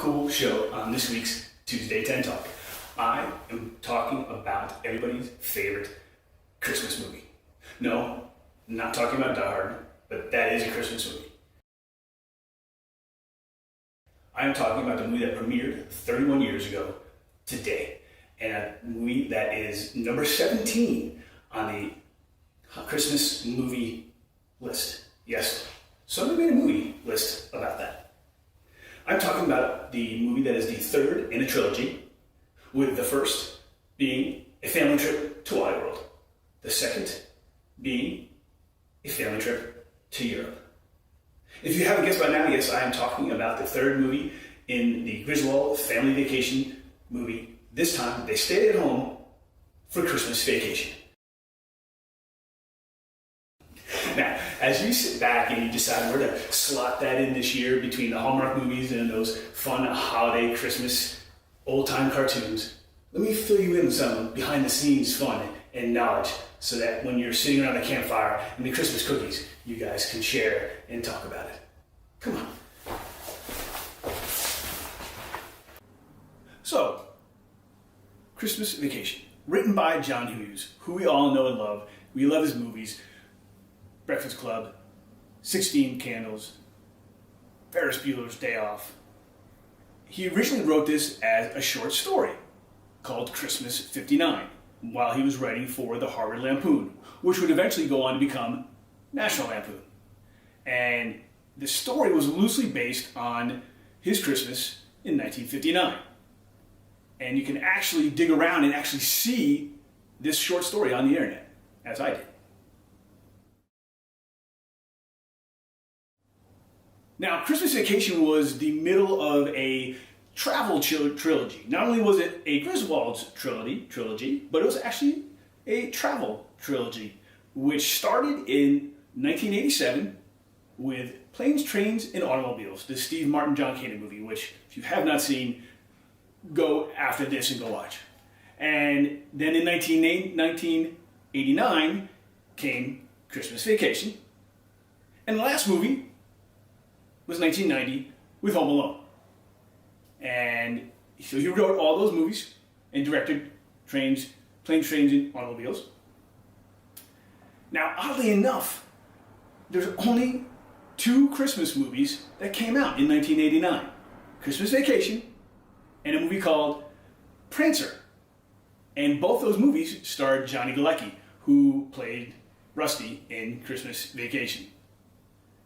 cool show on this week's Tuesday 10 Talk. I am talking about everybody's favorite Christmas movie. No, I'm not talking about Die Hard, but that is a Christmas movie. I am talking about the movie that premiered 31 years ago today, and a movie that is number 17 on the Christmas movie list. Yes, somebody made a movie list about that. I'm talking about the movie that is the third in a trilogy, with the first being A Family Trip to Wally World, the second being A Family Trip to Europe. If you haven't guessed by now, yes, I am talking about the third movie in the Griswold Family Vacation movie. This time, they stayed at home for Christmas vacation. Now, as you sit back and you decide where to slot that in this year between the Hallmark movies and those fun holiday Christmas old-time cartoons, let me fill you in with some behind-the-scenes fun and knowledge so that when you're sitting around the campfire and the Christmas cookies, you guys can share and talk about it. Come on. So, Christmas Vacation, written by John Hughes, who we all know and love. We love his movies. Breakfast Club, 16 Candles, Ferris Bueller's Day Off. He originally wrote this as a short story called Christmas 59 while he was writing for the Harvard Lampoon, which would eventually go on to become National Lampoon. And the story was loosely based on his Christmas in 1959. And you can actually dig around and actually see this short story on the internet, as I did. Now, Christmas Vacation was the middle of a travel trilogy. Not only was it a Griswold's trilogy, but it was actually a travel trilogy, which started in 1987 with Planes, Trains, and Automobiles, the Steve Martin, John Candy movie, which, if you have not seen, go after this and go watch. And then in 1989 came Christmas Vacation. And the last movie was 1990 with Home Alone. And so he wrote all those movies and directed Planes, Trains, and Automobiles. Now, oddly enough, there's only two Christmas movies that came out in 1989. Christmas Vacation and a movie called Prancer. And both those movies starred Johnny Galecki, who played Rusty in Christmas Vacation.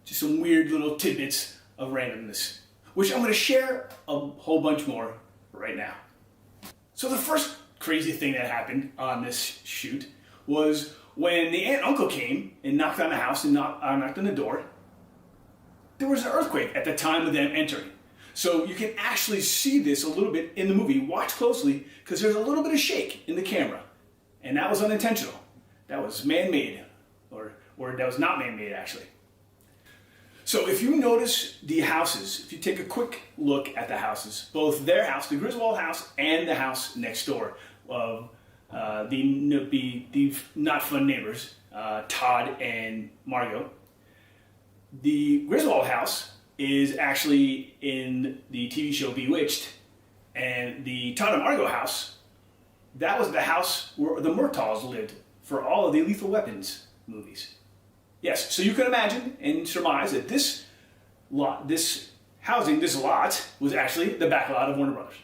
Just some weird little tidbits of randomness, which I'm going to share a whole bunch more right now. So the first crazy thing that happened on this shoot was when the aunt and uncle came and knocked on the house and knocked on the door. There was an earthquake at the time of them entering. So you can actually see this a little bit in the movie. Watch closely, because there's a little bit of shake in the camera. And that was unintentional. That was man-made, or that was not man-made, actually. So if you notice the houses, if you take a quick look at the houses, both their house, the Griswold house, and the house next door of the not fun neighbors, Todd and Margot. The Griswold house is actually in the TV show Bewitched, and the Todd and Margot house, that was the house where the Murtaughs lived for all of the Lethal Weapons movies. Yes, so you can imagine and surmise that this lot was actually the back lot of Warner Brothers.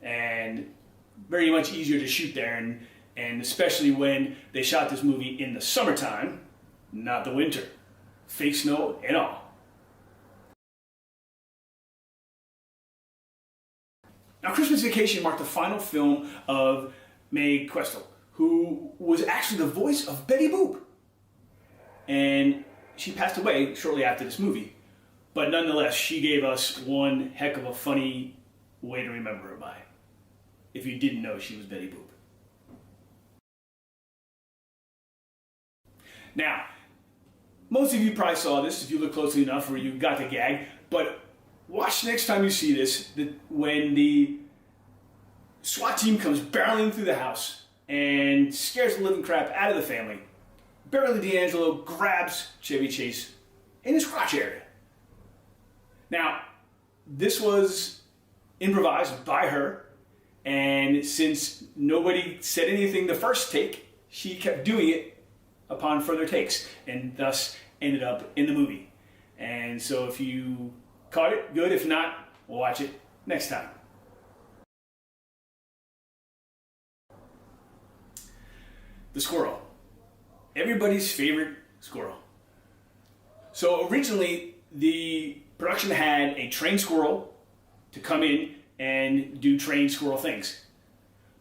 And very much easier to shoot there, and especially when they shot this movie in the summertime, not the winter. Fake snow and all. Now, Christmas Vacation marked the final film of Mae Questel, who was actually the voice of Betty Boop. And she passed away shortly after this movie. But nonetheless, she gave us one heck of a funny way to remember her by, if you didn't know she was Betty Boop. Now, most of you probably saw this if you look closely enough, or you got the gag, but watch next time you see this, when the SWAT team comes barreling through the house and scares the living crap out of the family. Beverly D'Angelo grabs Chevy Chase in his crotch area. Now, this was improvised by her. And since nobody said anything the first take, she kept doing it upon further takes, and thus ended up in the movie. And so if you caught it, good. If not, we'll watch it next time. The squirrel. Everybody's favorite squirrel. So originally, the production had a trained squirrel to come in and do trained squirrel things.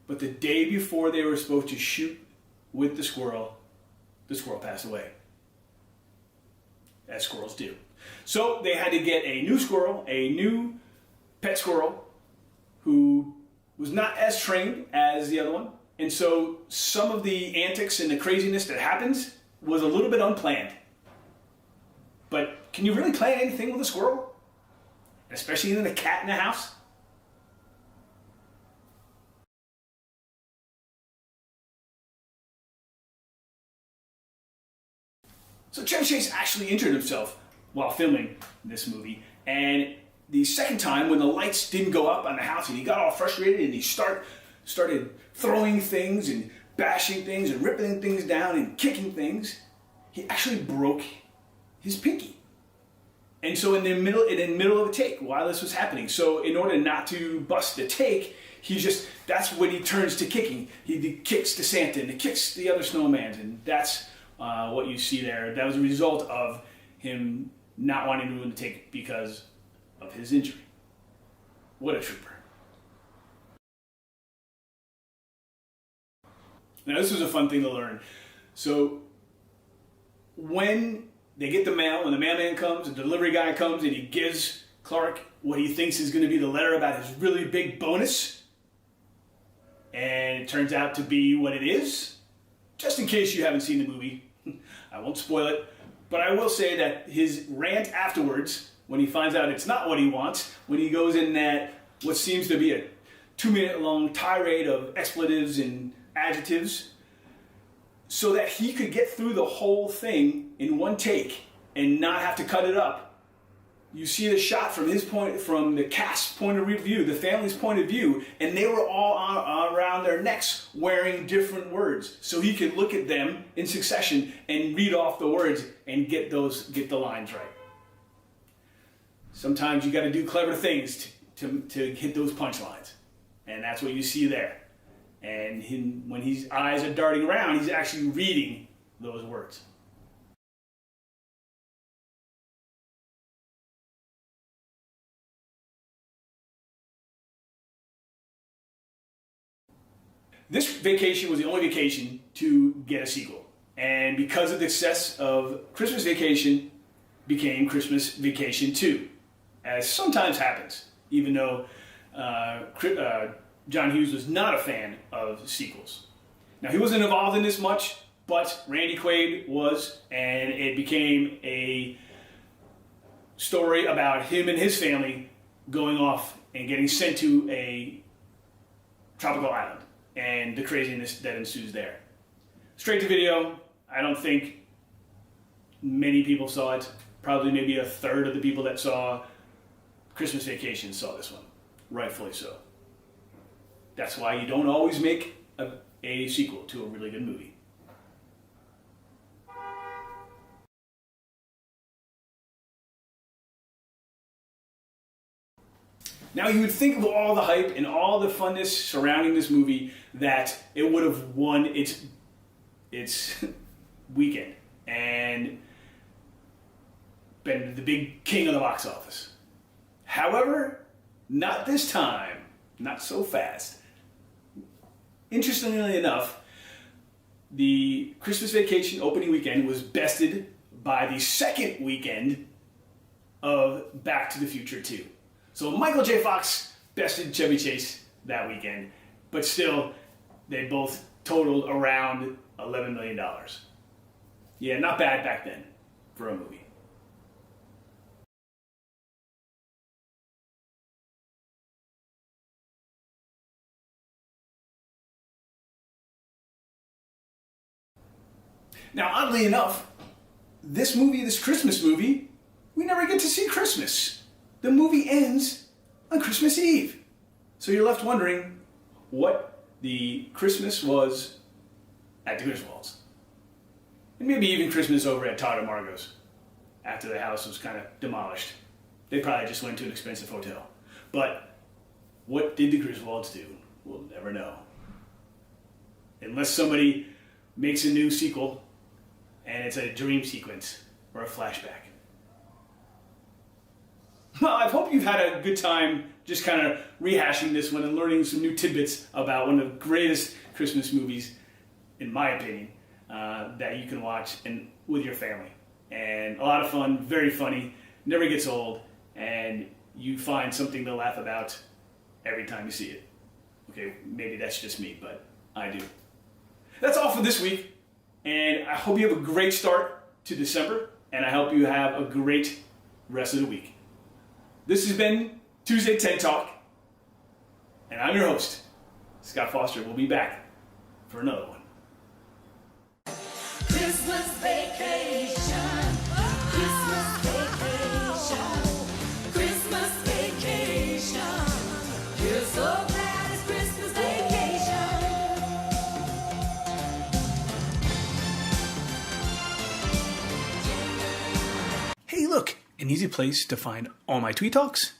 But the day before they were supposed to shoot with the squirrel passed away. As squirrels do. So they had to get a new squirrel, a new pet squirrel, who was not as trained as the other one. And so some of the antics and the craziness that happens was a little bit unplanned. But can you really plan anything with a squirrel? Especially in a cat in the house? So Chevy Chase actually injured himself while filming this movie. And the second time, when the lights didn't go up on the house and he got all frustrated and he started throwing things and bashing things and ripping things down and kicking things, he actually broke his pinky. And so in the middle of a take, while this was happening, so in order not to bust the take, that's when he turns to kicking. He kicks the Santa and he kicks the other snowmans, and that's what you see there. That was a result of him not wanting to ruin the take because of his injury. What a trooper. Now this was a fun thing to learn. So when they get the mail, when the mailman comes, the delivery guy comes, and he gives Clark what he thinks is going to be the letter about his really big bonus, and it turns out to be what it is, just in case you haven't seen the movie, I won't spoil it, but I will say that his rant afterwards, when he finds out it's not what he wants, when he goes in that what seems to be a 2-minute long tirade of expletives and adjectives, so that he could get through the whole thing in one take and not have to cut it up. You see the shot from the cast's point of view, the family's point of view, and they were all around their necks wearing different words, so he could look at them in succession and read off the words and get the lines right. Sometimes you got to do clever things to hit those punchlines, and that's what you see there. And when his eyes are darting around, he's actually reading those words. This vacation was the only vacation to get a sequel. And because of the success of Christmas Vacation, became Christmas Vacation 2, as sometimes happens, even though John Hughes was not a fan of sequels. Now, he wasn't involved in this much, but Randy Quaid was, and it became a story about him and his family going off and getting sent to a tropical island and the craziness that ensues there. Straight to video, I don't think many people saw it. Probably maybe a third of the people that saw Christmas Vacation saw this one, rightfully so. That's why you don't always make a sequel to a really good movie. Now you would think of all the hype and all the funness surrounding this movie that it would have won its weekend and been the big king of the box office. However, not this time, not so fast. Interestingly enough, the Christmas Vacation opening weekend was bested by the second weekend of Back to the Future 2. So Michael J. Fox bested Chevy Chase that weekend, but still, they both totaled around $11 million. Yeah, not bad back then for a movie. Now, oddly enough, this Christmas movie, we never get to see Christmas. The movie ends on Christmas Eve. So you're left wondering what the Christmas was at the Griswolds. And maybe even Christmas over at Todd and Margot's after the house was kind of demolished. They probably just went to an expensive hotel. But what did the Griswolds do? We'll never know. Unless somebody makes a new sequel and it's a dream sequence or a flashback. Well, I hope you've had a good time just kind of rehashing this one and learning some new tidbits about one of the greatest Christmas movies, in my opinion, that you can watch with your family. And a lot of fun, very funny, never gets old, and you find something to laugh about every time you see it. Okay, maybe that's just me, but I do. That's all for this week, and I hope you have a great start to December, and I hope you have a great rest of the week. This has been Tuesday 10 Talk, and I'm your host, Scott Foster. We'll be back for another one. Christmas vacation, Christmas vacation, Christmas vacation. You're so glad it's Christmas vacation. Hey, look, an easy place to find all my Tweet Talks